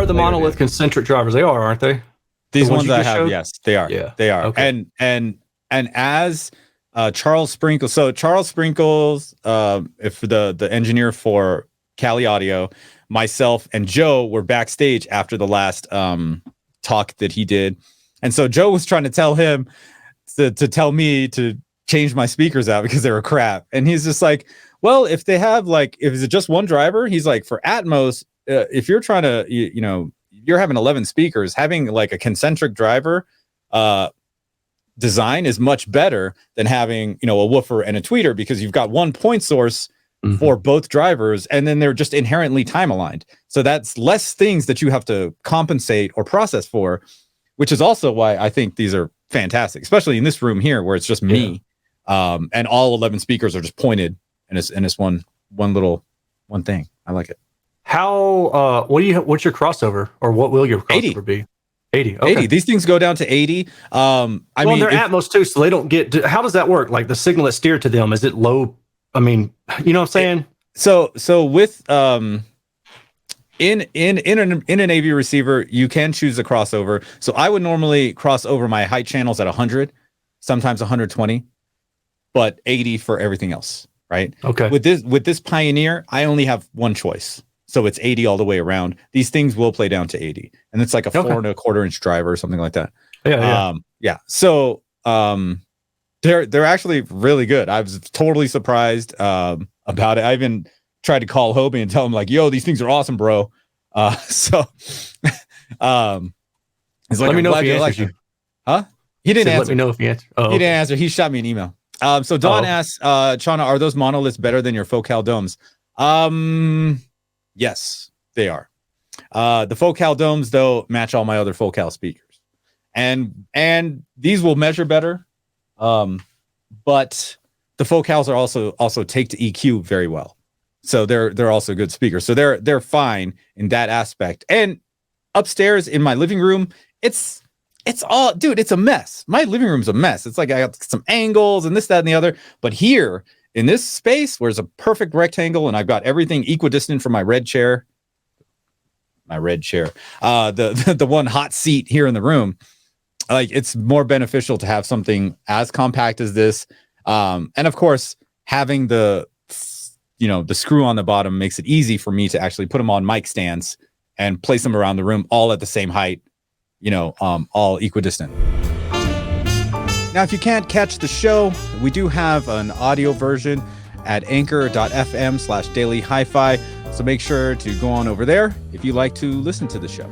are the Monolith concentric drivers. They are, aren't they? These ones I have, yes, they are. Yeah, they are. Okay. And as Charles Sprinkles, so Charles Sprinkles, if the engineer for Cali Audio, myself and Joe were backstage after the last talk that he did, and so Joe was trying to tell him to tell me to change my speakers out because they were crap, and he's just like, well, if they have like, if it's just one driver, he's like, for Atmos, if you're trying to, you know, you're having 11 speakers, having like a concentric driver design is much better than having, you know, a woofer and a tweeter, because you've got one point source for both drivers, and then they're just inherently time aligned. So that's less things that you have to compensate or process for, which is also why I think these are fantastic, especially in this room here where it's just me, and all 11 speakers are just pointed, and it's one thing. I like it. How what's your crossover, or what will your crossover 80. be? 80. Okay. 80. These things go down to 80. I mean, they're Atmos too, so they don't get. How does that work? Like the signal that's steered to them, is it low? I mean, you know what I'm saying? So with in an AV receiver, you can choose a crossover. So I would normally cross over my height channels at 100, sometimes 120, but 80 for everything else, right? Okay. With this Pioneer, I only have one choice. So it's 80 all the way around. These things will play down to 80. And it's like a 4 1/4 inch driver or something like that. Yeah. So they're actually really good. I was totally surprised about it. I even tried to call Hobie and tell him like, yo, these things are awesome, bro. He's like, let me know if he answers you. Huh? He didn't answer. Let me know if he answered. He didn't answer. He shot me an email. So Don asks, Chana, are those monoliths better than your Focal domes? Yes, they are. The Focal domes, though, match all my other Focal speakers, and these will measure better. But the Focals are also take to EQ very well, so they're also good speakers. So they're fine in that aspect. And upstairs in my living room, it's all, dude, it's a mess. My living room's a mess. It's like I got some angles and this, that, and the other. But here in this space, where it's a perfect rectangle, and I've got everything equidistant from my red chair. The one hot seat here in the room, like, it's more beneficial to have something as compact as this. And of course, having the screw on the bottom makes it easy for me to actually put them on mic stands and place them around the room, all at the same height, all equidistant. Now, if you can't catch the show, we do have an audio version at anchor.fm/daily HiFi. So make sure to go on over there if you like to listen to the show.